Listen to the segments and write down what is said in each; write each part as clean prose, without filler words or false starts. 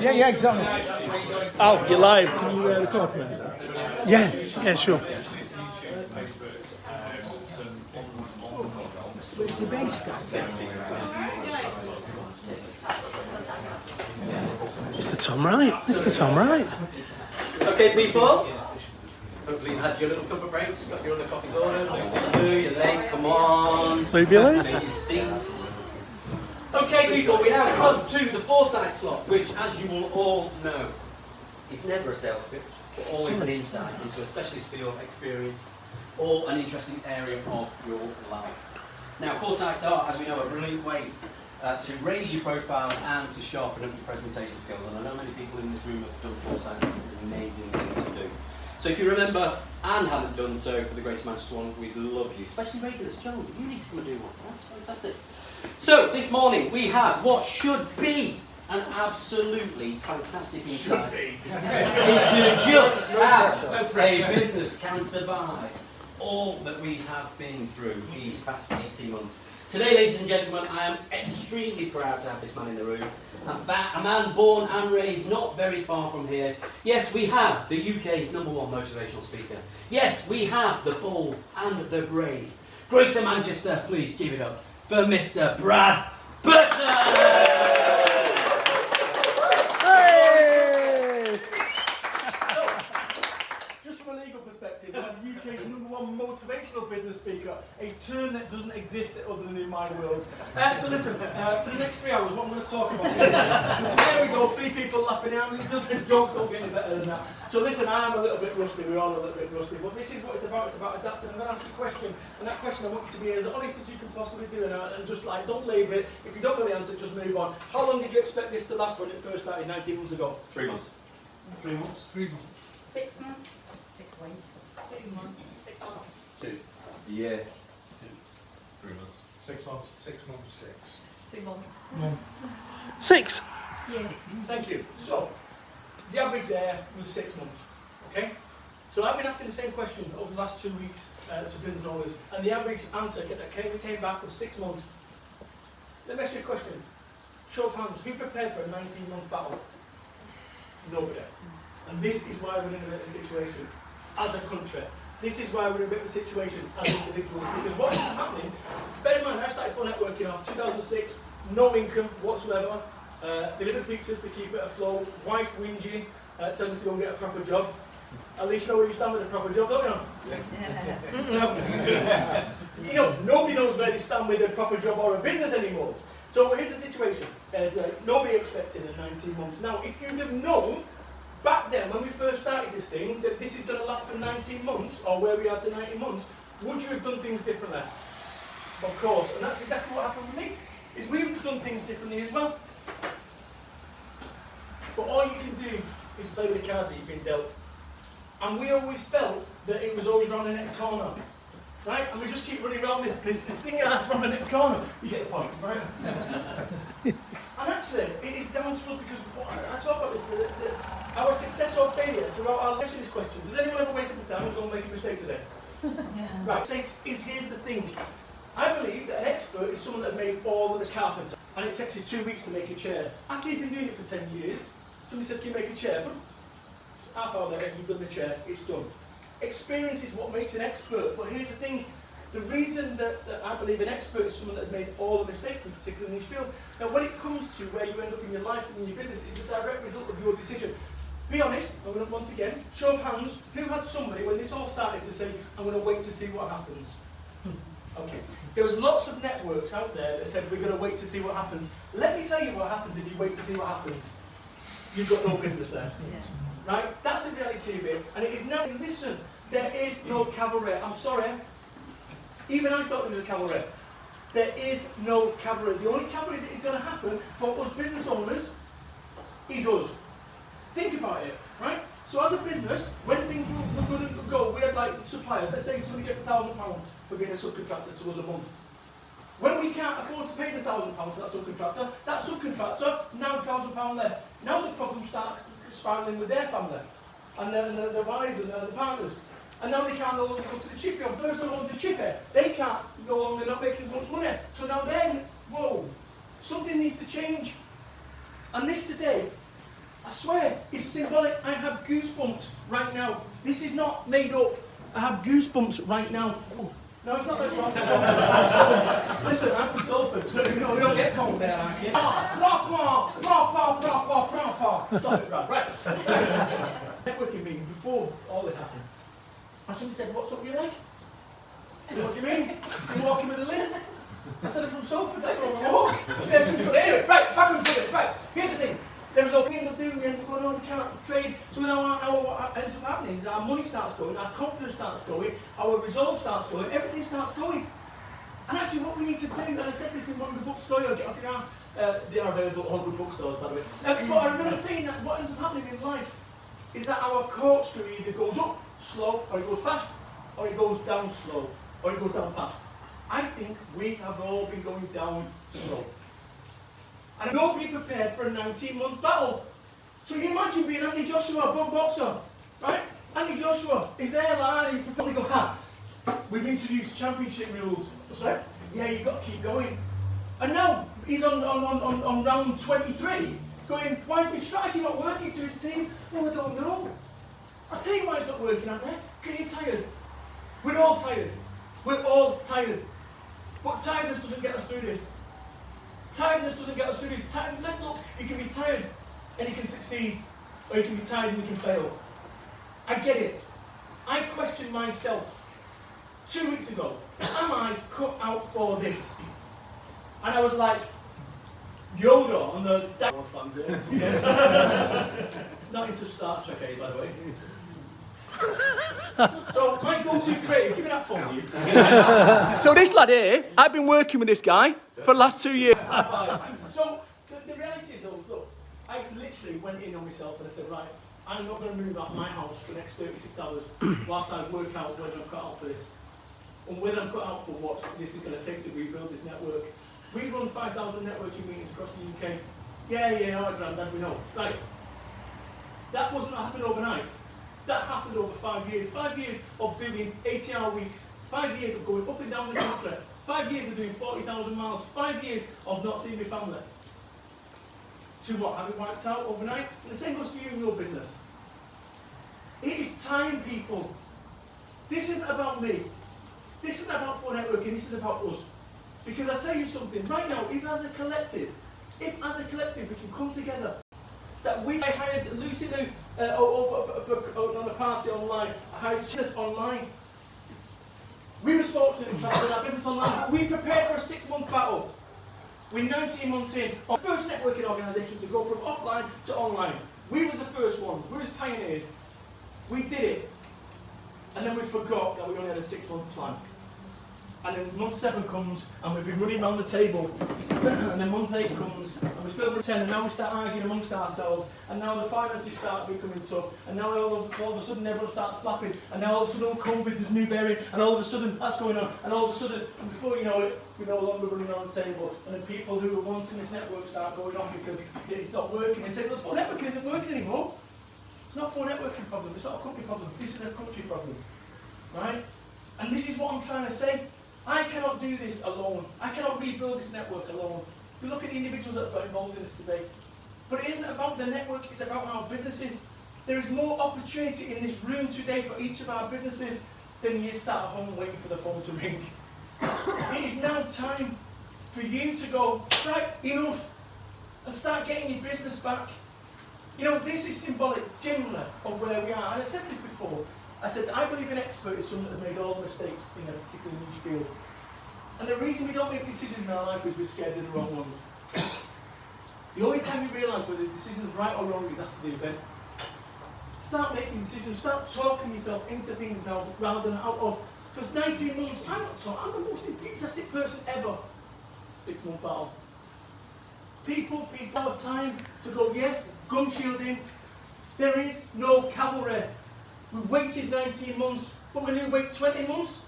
Yeah, exactly. Al, you're live. Can you record for me? Yeah, sure. It's your bass guy. It's the Tom Wright. Okay, people. Hopefully you've had your little couple of breaks, got your other coffees ordered, you're late, come on. Leave you late? Take your seat. Okay, people, we now come to the foresight slot, which, as you will all know, is never a sales pitch, but always an insight into a specialist field, experience, or an interesting area of your life. Now, foresights are, as we know, a brilliant way to raise your profile and to sharpen up your presentation skills. And I know many people in this room have done foresight. It's an amazing thing to do. So if you remember and haven't done so for the Greater Manchester one, we'd love you, especially regulars. Joe, you need to come and do one. That's fantastic. So this morning we have what should be an absolutely fantastic insight into just how a business can survive all that we have been through these past 18 months. Today, ladies and gentlemen, I am extremely proud to have this man in the room. A man born and raised not very far from here. Yes, we have the UK's #1 motivational speaker. Yes, we have the bold and the brave. Greater Manchester, please give it up for Mr. Brad Burton! Hey! Just from a legal perspective, I'm the UK's #1 motivational business speaker, a term that doesn't exist other than in my world. So listen, for the next 3 hours, what I'm going to talk about is, there we go, 3 people laughing out, the jokes don't get any better than that. So listen, I am a little bit rusty, we're all a little bit rusty, but this is what it's about adapting. I'm going to ask you a question, and that question I want you to be as honest as you can possibly do, and just like, don't label it. If you don't know the answer, just move on. How long did you expect this to last when it first started 19 months ago? 3 months. 3 months? 3 months. 6 months. 6 weeks. 2 months. 6 months. 2. Yeah. 3 months. 6 months. 6 months. 6. 2 months. 6. Yeah. Thank you. So, the average there was 6 months. Okay? So I've been asking the same question over the last 2 weeks to business owners, and the average answer that came back was 6 months. Let me ask you a question. Show of hands, who prepared for a 19-month battle? Nobody. And this is why we're in a bit of a situation as a country. This is why we're in a bit of a situation as individuals. Because what is happening, bear in mind, I started full networking off 2006, no income whatsoever, delivered pizzas to keep it afloat, wife whinging, telling me to go and get a proper job. At least you know where you stand with a proper job, don't you? You know, nobody knows where they stand with a proper job or a business anymore. So here's the situation. There's nobody expecting a 19 months. Now, if you'd have known back then, when we first started this thing, that this is going to last for 19 months, or where we are to 19 months, would you have done things differently? Of course, and that's exactly what happened with me, is we've done things differently as well. But all you can do is play with the cards that you've been dealt. And we always felt that it was always around the next corner. Right? And we just keep running around this thing that's from the next corner. You get the point, right? And actually, it is down to us because I talk about this, our success or failure throughout our lives is question. Does anyone ever wake up and say, I'm going to make a mistake today? Yeah. Right, here's the thing. I believe that an expert is someone that's made all of the carpenter. And it takes you 2 weeks to make a chair. After you've been doing it for 10 years, somebody says, can you make a chair? But half hour later, you've done the chair, it's done. Experience is what makes an expert, but here's the thing. The reason that I believe an expert is someone that's made all the mistakes in a particular niche field. Now, when it comes to where you end up in your life and in your business, it's a direct result of your decision. Be honest, I'm going to, once again, show of hands, who had somebody, when this all started, to say, I'm going to wait to see what happens? Okay. There was lots of networks out there that said, we're going to wait to see what happens. Let me tell you what happens if you wait to see what happens. You've got no business there. Right? That's the reality of it. And it is now, listen, there is no cavalry. I'm sorry. Even I thought there was a cavalry. There is no cavalry. The only cavalry that is going to happen for us business owners is us. Think about it, right? So as a business, when things were good and go, we had like suppliers. Let's say somebody gets £1,000 for being a subcontractor to us a month. When we can't afford to pay the £1,000 to that subcontractor now £1,000 less. Now the problems start spiralling with their family and their wives and their partners. And now they can't no longer go to the chippy on first or to chippy. They can't no longer not making as much money. So now then, whoa, something needs to change. And this today, I swear, is symbolic. I have goosebumps right now. This is not made up. I have goosebumps right now. Oh, no, it's not that wrong. Listen, I'm from Salford. We don't get cold there, aren't you? Stop it, Brad. Right. Networking meeting before all this happened. And somebody said, what's up your leg? What do you mean? You're walking with a limp? I said, I'm from Salford, that's where I walk. Anyway, right, back on subject. Right, here's the thing. There's no thing to do, we end up going on, we can't trade. So now what ends up happening is our money starts going, our confidence starts going, our resolve starts going, everything starts going. And actually what we need to do, and I said this in one of the bookstores, I'll get off your ass, they are available at all good bookstores by the way. But I remember saying that what ends up happening in life is that our corkscrew either goes up slow, or it goes fast, or it goes down slow, or it goes down fast. I think we have all been going down slow. And nobody prepared for a 19-month battle. So you imagine being Anthony Joshua, a bum boxer, right? Anthony Joshua is there, like, you probably go, we've introduced championship rules. What's that? Yeah, you've got to keep going. And now he's on round 23, going, why is my strategy not working to his team? Well, I don't know. I'll tell you why it's not working out there. Because you're tired. We're all tired. We're all tired. But tiredness doesn't get us through this. Tiredness doesn't get us through this. Look, you can be tired and you can succeed, or you can be tired and you can fail. I get it. I questioned myself 2 weeks ago. Am I cut out for this? And I was like, Yoda on the... Not into Star Trek, by the way. So, my go-to creative, give me that phone, you. So this lad here, I've been working with this guy for the last 2 years. So, the reality is, look, I literally went in on myself and I said, right, I'm not going to move out of my house for the next 36 hours whilst I work out whether I'm cut out for this. And whether I'm cut out for what this is going to take to rebuild this network. We run 5,000 networking meetings across the UK. Yeah, all right, Grandad, we know. Right. That wasn't happening overnight. That happened over 5 years. 5 years of doing 80-hour weeks. 5 years of going up and down the country. 5 years of doing 40,000 miles. 5 years of not seeing my family. To what? Have it wiped out overnight? And the same goes for you in your business. It is time, people. This isn't about me. This isn't about for networking. This is about us. Because I tell you something. Right now, if as a collective we can come together, that I hired Lucy on a party online. I hired us online. We were fortunate to try to run our business online. We prepared for a 6-month battle. We're 19 months in. Our first networking organisation to go from offline to online. We were the first ones. We were pioneers. We did it. And then we forgot that we only had a 6-month plan. And then month 7 comes, and we've been running around the table. And then month 8 comes, and we're still running 10, and now we start arguing amongst ourselves. And now the finances start becoming tough. And now all of a sudden everyone starts flapping. And now all of a sudden COVID, there's new variant. And all of a sudden that's going on. And all of a sudden, and before you know it, we're no longer running around the table. And then people who are wanting this network start going off because it's not working. They say, well, the networking isn't working anymore. It's not a phone networking problem. It's not a company problem. This is a country problem. Right? And this is what I'm trying to say. I cannot do this alone. I cannot rebuild this network alone. We look at the individuals that are involved in this today. But it isn't about the network, it's about our businesses. There is more opportunity in this room today for each of our businesses than you sat at home waiting for the phone to ring. It is now time for you to go, right, enough, and start getting your business back. You know, this is symbolic, genuinely, of where we are. And I said this before. I said, I believe an expert is someone that has made all the mistakes in a particular niche field. And the reason we don't make decisions in our life is we're scared of the wrong ones. The only time you realise whether the decision is right or wrong is after the event. Start making decisions, start talking yourself into things now rather than out of. For 19 months, I'm the most enthusiastic person ever. 6-month battle. People have time to go, yes, gun shielding. There is no cavalry. We've waited 19 months, but we're going to wait 20 months?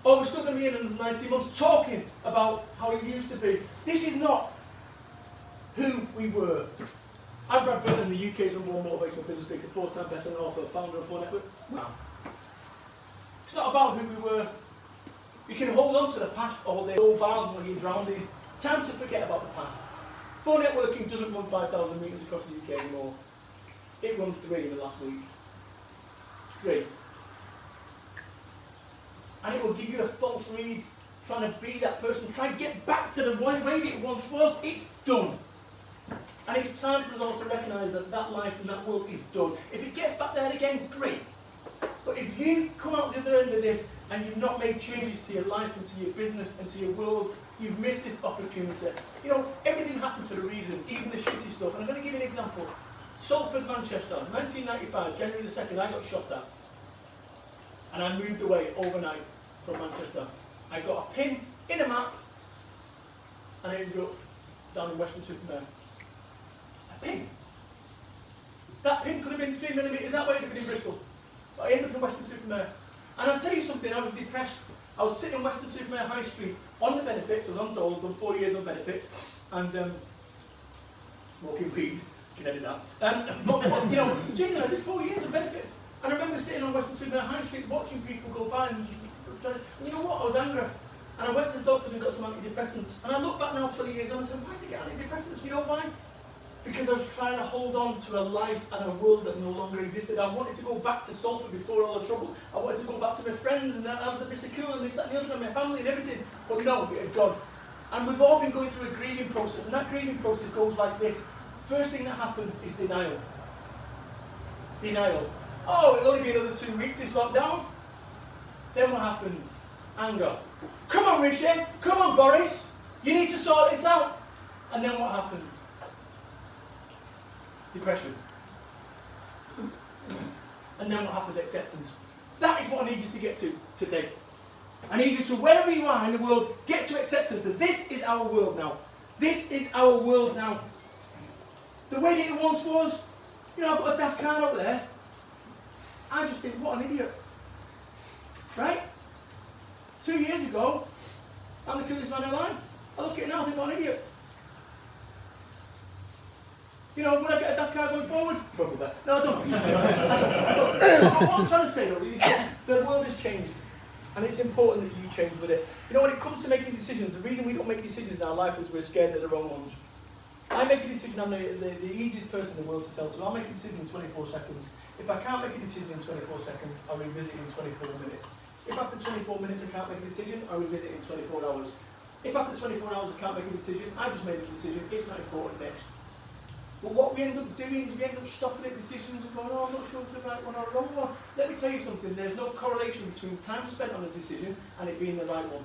Or we're still going to be in another 19 months talking about how it used to be. This is not who we were. I'm Brad Burton, the UK's #1 motivational business speaker, 4-time best-selling author, founder of 4 Network. Wow. It's not about who we were. You can hold on to the past all day, old bars when you're drowning. Time to forget about the past. Phone networking doesn't run 5,000 meetings across the UK anymore. It runs 3 in the last week. 3. And it will give you a false read, trying to be that person, try and get back to the way that it once was. It's done. And it's time for us all to recognise that that life and that world is done. If it gets back there again, great. But if you come out the other end of this and you've not made changes to your life and to your business and to your world, you've missed this opportunity. You know, everything happens for a reason, even the shitty stuff. And I'm going to give you an example. Salford, Manchester, 1995, January the 2nd, I got shot at. And I moved away overnight from Manchester. I got a pin in a map, and I ended up down in Western-super-Mare. A pin. That pin could have been 3mm that way, it would have been in Bristol. But I ended up in Western-super-Mare. And I'll tell you something, I was depressed. I was sitting in Western-super-Mare High Street on the benefits, I was on dole, done 4 years on benefits, and smoking weed, you can edit that. But, you know, genuinely, I did 4 years of benefits. And I remember sitting on Western-super-Mare High Street watching people go by, and you know what, I was angry. And I went to the doctor and got some antidepressants. And I look back now 20 years on and I said, why did I get antidepressants? You know why? Because I was trying to hold on to a life and a world that no longer existed. I wanted to go back to Salford before all the trouble. I wanted to go back to my friends, and I was at Mr. Cool and this, that, and the other, and my family and everything. But no, it had gone. And we've all been going through a grieving process, and that grieving process goes like this. First thing that happens is denial. Denial. Oh, it'll only be another 2 weeks, it's lockdown. Then what happens? Anger. Come on, Rishi. Come on, Boris. You need to sort this out. And then what happens? Depression. And then what happens? Acceptance. That is what I need you to get to today. I need you to, wherever you are in the world, get to acceptance that this is our world now. This is our world now. The way that it once was, you know, I've got a daft car out there. I just think, what an idiot. Right? 2 years ago, I'm the coolest man alive. I look at it now and think, what an idiot. You know, would I get a daft car going forward? Probably that. No, I don't. What I'm trying to say, though, is the world has changed. And it's important that you change with it. You know, when it comes to making decisions, the reason we don't make decisions in our life is we're scared of the wrong ones. I make a decision, I'm the easiest person in the world to sell to. I'll make a decision in 24 seconds. If I can't make a decision in 24 seconds, I'll revisit it in 24 minutes. If after 24 minutes I can't make a decision, I'll revisit it in 24 hours. If after 24 hours I can't make a decision, I just made a decision, it's not important next. But what we end up doing is we end up stopping at decisions and going, oh, I'm not sure it's the right one or the wrong one. Let me tell you something, there's no correlation between time spent on a decision and it being the right one.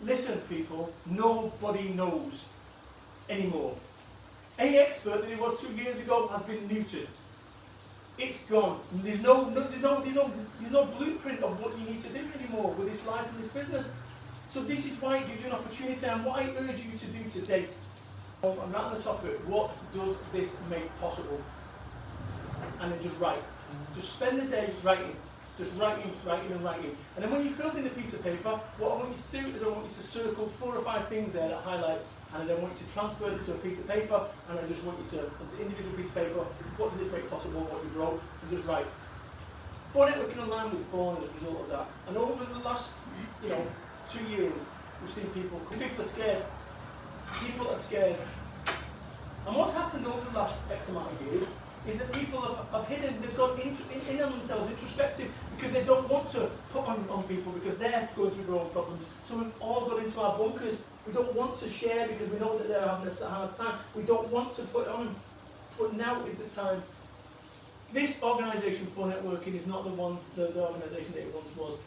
Listen, people, nobody knows anymore. Any expert that it was 2 years ago has been neutered. It's gone. There's no blueprint of what you need to do anymore with this life and this business. So this is why it gives you an opportunity, and what I urge you to do today, I'm right on the top of it, what does this make possible? And then just write. Just spend the day writing. Just writing. And then when you've filled in a piece of paper, what I want you to do is I want you to circle 4 or 5 things there that highlight, and I then want you to transfer it to a piece of paper, and I just want you to, an individual piece of paper, what does this make possible, what you wrote, and just write. Phone networking online was born as a result of that. And over the last, 2 years, we've seen people are scared. People are scared. And what's happened over the last X amount of years is that people have hidden, they've gone in on themselves, introspective, because they don't want to put on people because they're going through their own problems. So we've all got into our bunkers. We don't want to share because we know that they're having a hard time. We don't want to put it on them. But now is the time. This organisation for networking is not the organisation that it once was.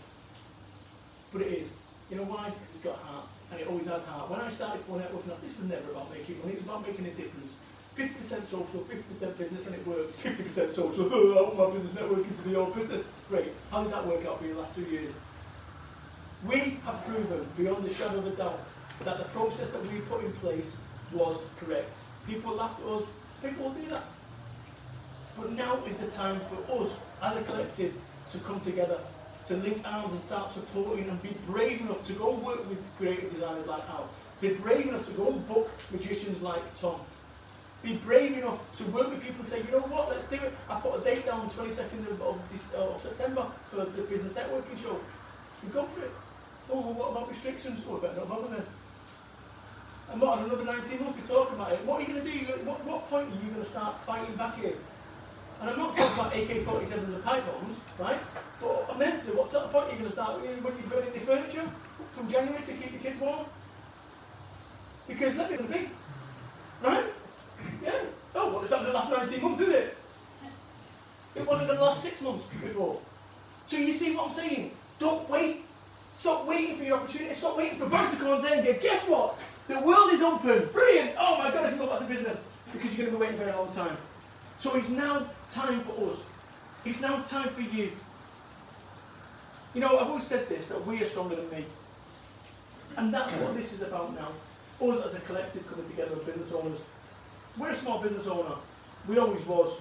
But it is. You know why? It's got heart. And it always has heart. When I started for networking, this was never about making money. It was about making a difference. 50% social, 50% business, and it works. 50% social. I want my business networking to be your business. Great. How did that work out for you the last 2 years? We have proven, beyond the shadow of a doubt, that the process that we put in place was correct. People laughed at us. People will do that. But now is the time for us, as a collective, to come together, to link arms and start supporting and be brave enough to go work with creative designers like Al. Be brave enough to go and book magicians like Tom. Be brave enough to work with people and say, you know what, let's do it. I put a date down on the 22nd of September for the business networking show. We go for it. Oh, well, what about restrictions? Oh, I better not bother then. And what, in another 19 months we're talking about it. What are you going to do? What point are you going to start fighting back in? And I'm not talking about AK-47s and pipe bombs, right? But mentally, what sort of point are you going to start when you're burning your furniture from January to keep your kids warm? Because let me be, right? Yeah. Oh, well, it's happened in the last 19 months, is it? It wasn't in the last 6 months before. So you see what I'm saying? Don't wait. Stop waiting for your opportunity. Stop waiting for Burton to come on and go, guess what? The world is open. Brilliant. Oh my God, I can go back to business. Because you're going to be waiting for a long time. So it's now time for us. It's now time for you. You know, I've always said this, that we are stronger than me. And that's what this is about now. Us as a collective coming together as business owners. We're a small business owner. We always was.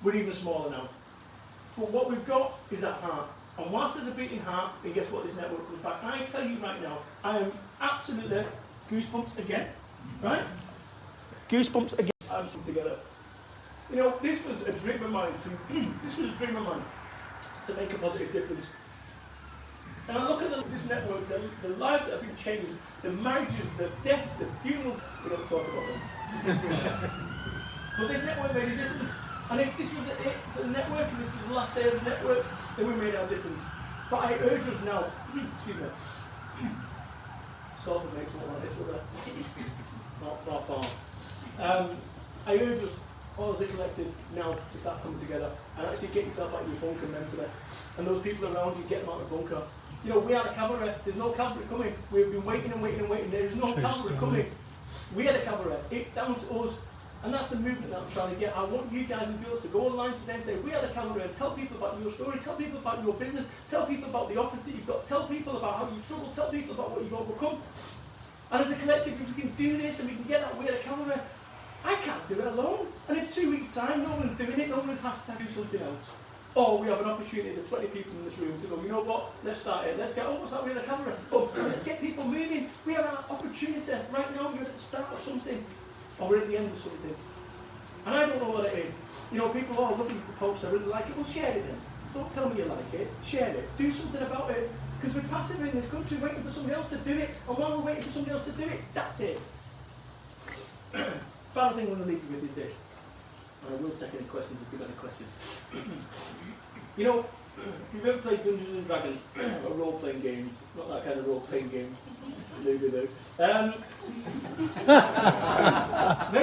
We're even smaller now. But what we've got is that heart. And whilst there's a beating heart, and guess what, this network comes back. I tell you right now, I am absolutely goosebumps again. Right? Goosebumps again. I'm together. You know, this was a dream of mine to make a positive difference. And I look at this network, the lives that have been changed, the marriages, the deaths, the funerals, we don't talk about them. But this network made a difference. And if this was it for the network, and this was the last day of the network, then we made our difference. But I urge us now, excuse me, Salford makes one like this with a not bar. I urge us all as a collective now to start coming together and actually get yourself out of your bunker mentally. And those people around you, get them out of the bunker. You know, we are the cavalry. There's no cavalry coming. We've been waiting and waiting and waiting. There is no cavalry coming. We are the cavalry. It's down to us. And that's the movement that I'm trying to get. I want you guys and girls to go online today and say, we are the cavalry, and tell people about your story, tell people about your business, tell people about the office that you've got, tell people about how you've struggled, tell people about what you've overcome. And as a collective, if we can do this and we can get that, we are the cavalry. I can't do it alone. And if 2 weeks' time, no one's doing it, no one's has to do something else. Or we have an opportunity, the 20 people in this room, to go, you know what, let's start it. Let's get, oh, what's that, we're the cavalry. Oh, let's get people moving. We have an opportunity. Right now, you're at the start of something. Or we're at the end of something. And I don't know what it is. You know, people are looking for posts, I really like it. Well, share it then. Don't tell me you like it. Share it. Do something about it. Because we're passive in this country, waiting for somebody else to do it. And while we're waiting for somebody else to do it, that's it. Final thing I want to leave you with is this. And I will take any questions if you've got any questions. You know, if you've ever played Dungeons and Dragons, or role-playing games, not that kind of role-playing games, do. Mate,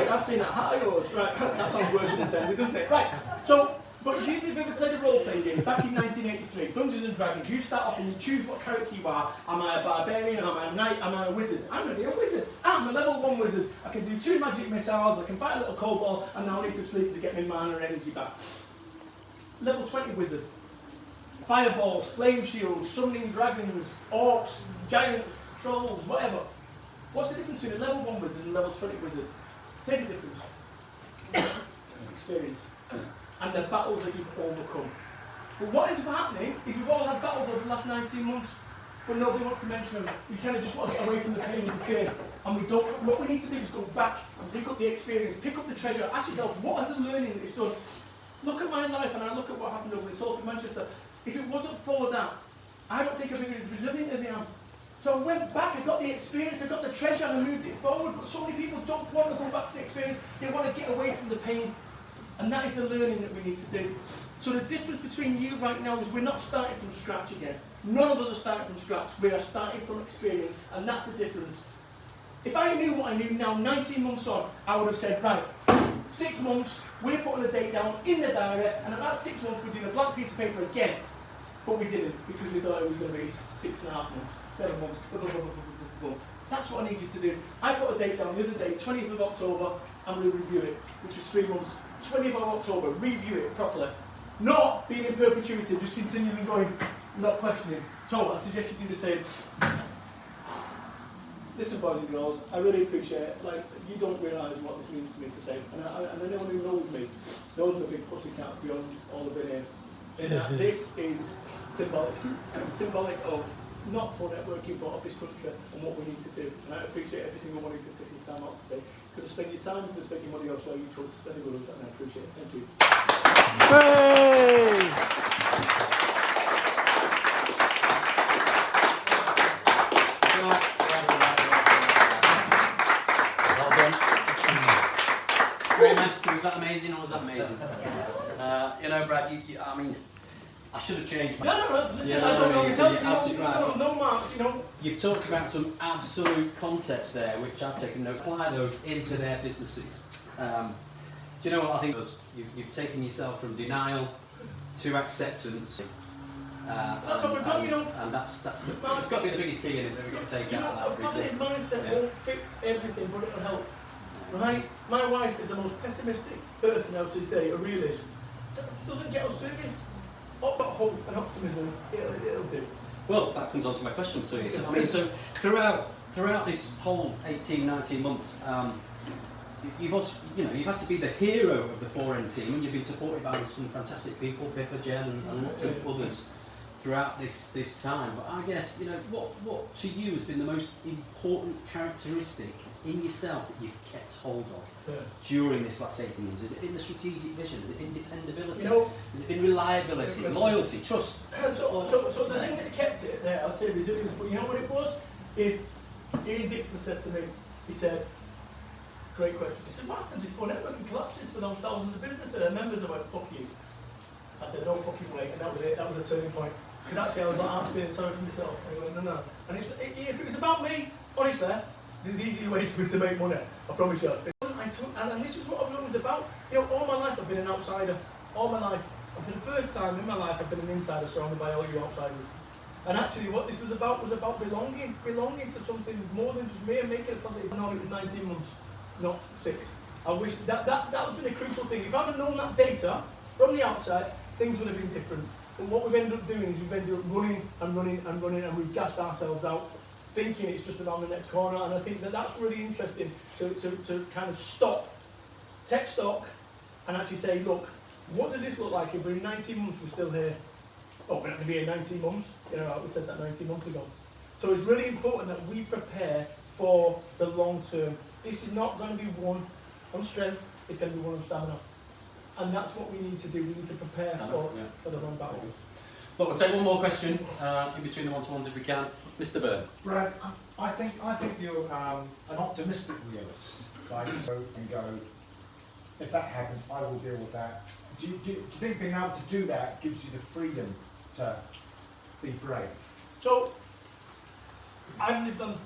I've seen that hat of yours. Right, that sounds worse than intended, doesn't it? Right, so, but if you've ever played a role-playing game, back in 1983, Dungeons and Dragons, you start off and you choose what character you are. Am I a barbarian? Am I a knight? Am I a wizard? I'm going to be a wizard. I'm a level 1 wizard. I can do 2 magic missiles, I can fight a little kobold, and now I need to sleep to get my mana and energy back. Level 20 wizard. Fireballs, flame shields, summoning dragons, orcs, giants, trolls, whatever. What's the difference between a level 1 wizard and a level 20 wizard? Say the difference. Experience. And the battles that you've overcome. But what ends up happening is we've all had battles over the last 19 months, but nobody wants to mention them. We kind of just want to get away from the pain and the fear. And we don't. What we need to do is go back and pick up the experience, pick up the treasure, ask yourself, what has the learning that it's done? Look at my life and I look at what happened over in Salford, Manchester. If it wasn't for that, I don't think I'd be as resilient as I am. So I went back, I got the experience, I got the treasure, and I moved it forward. But so many people don't want to go back to the experience, they want to get away from the pain. And that is the learning that we need to do. So the difference between you right now is we're not starting from scratch again. None of us are starting from scratch, we are starting from experience, and that's the difference. If I knew what I knew now, 19 months on, I would have said, right, 6 months, we're putting a date down in the diary, and at that 6 months, we're doing a blank piece of paper again. But we didn't, because we thought it was going to be 6.5 months, 7 months. That's what I need you to do. I put a date down the other day, 20th of October, and we'll review it, which was 3 months. 20th of October, review it properly. Not being in perpetuity, just continually going, not questioning. So I suggest you do the same. Listen, boys and girls, I really appreciate it. Like, you don't realise what this means to me today. And anyone who knows me knows the big pussycat beyond all the been in. In that this is symbolic of not for networking, but of this country and what we need to do. And I appreciate every single one of you for taking time out today. You could spend your time, you could spend your money elsewhere, you chose to spend it with us, and I appreciate it. Thank you. that amazing or was that amazing? You know, Brad, I mean, I should have changed my... No, listen, Yeah, I don't know you're myself, absolutely right. there was no marks, you know. You've talked about some absolute concepts there, which I've taken note. Apply those into their businesses. Do you know what I think? You've taken yourself from denial to acceptance. That's what we've got, you know. And it's got to be the biggest key in it that we've got to take You know, out a of that. positive mindset won't fix everything, but it'll help. Right? My wife is the most pessimistic person, I should say, a realist. Doesn't get us through this. I've got hope and optimism, it'll do. Well, that comes on to my question to you. So, I mean, so throughout this whole 18, 19 months, you've also, you've had to be the hero of the 4N team, and you've been supported by some fantastic people, Pippa, Jen, and lots of others throughout this time. But I guess, what to you has been the most important characteristic in yourself that you've kept hold of during this last 18 months? Has it been the strategic vision? Has it been dependability? Has it been reliability, loyalty, trust? So the thing that kept it there, I'd say resilience, but you know what it was? Is Ian Dixon said to me, he said, great question. He said, what happens if one networking collapses for those thousands of businesses and members are like, fuck you? I said, no fucking way, and that was it, that was a turning point. Because actually I was like, I'm feeling sorry for myself. And he went, no. And if it was about me, honestly, there's easy ways for me to make money, I promise you. And this is what I've always about. All my life I've been an outsider. All my life. And for the first time in my life I've been an insider surrounded by all you outsiders. And actually what this was about belonging to something more than just me and making a positive. No, it was 19 months, not 6. I wish that has been a crucial thing. If I had known that data from the outside, things would have been different. But what we've ended up doing is we've ended up running and we've gassed ourselves out, thinking it's just around the next corner. And I think that's really interesting to kind of take stock and actually say, look, what does this look like if in 19 months we're still here? Oh, we're not going to be here 19 months. We said that 19 months ago. So it's really important that we prepare for the long term. This is not going to be one on strength, it's going to be one on stamina. And that's what we need to do. We need to prepare for the long battle. Look, we'll take one more question in between the one-to-ones if we can. Mr. Burton. Brad, I think you're an optimistic realist. Like, go, if that happens, I will deal with that. Do you think being able to do that gives you the freedom to be brave? So, I've lived on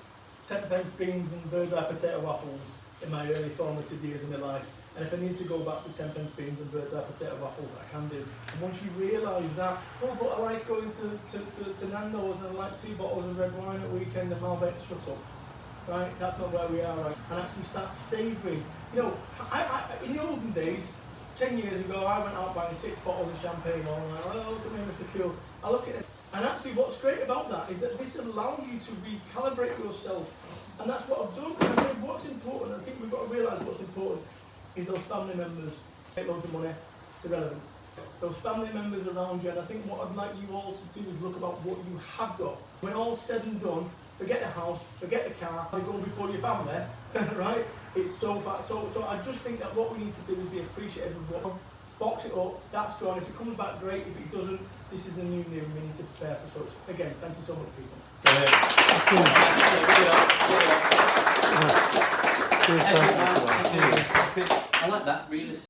10-pence beans and bird's eye potato waffles in my early formative years of my life. And if I need to go back to 10-pence beans and bird's eye potato waffles, I can do. And once you realise that, but I like going to Nando's and I like 2 bottles of red wine at weekend and Malbec, shut up. Right? That's not where we are, right? And actually start savouring. I in the olden days, 10 years ago, I went out buying 6 bottles of champagne all night. Oh, look at me, Mr. Cool. I look at it. And actually what's great about that is that this allows you to recalibrate yourself. And that's what I've done. And I said, what's important, I think we've got to realise what's important, is those family members make loads of money, it's irrelevant. Those family members around you, and I think what I'd like you all to do is look about what you have got. When all's said and done, forget the house, forget the car, they go before your family, right? It's so far. So I just think that what we need to do is be appreciative of what, box it up, that's gone. If it comes back, great. If it doesn't, this is the new, we need to prepare for such. Again, thank you so much, people. I like that, realistic.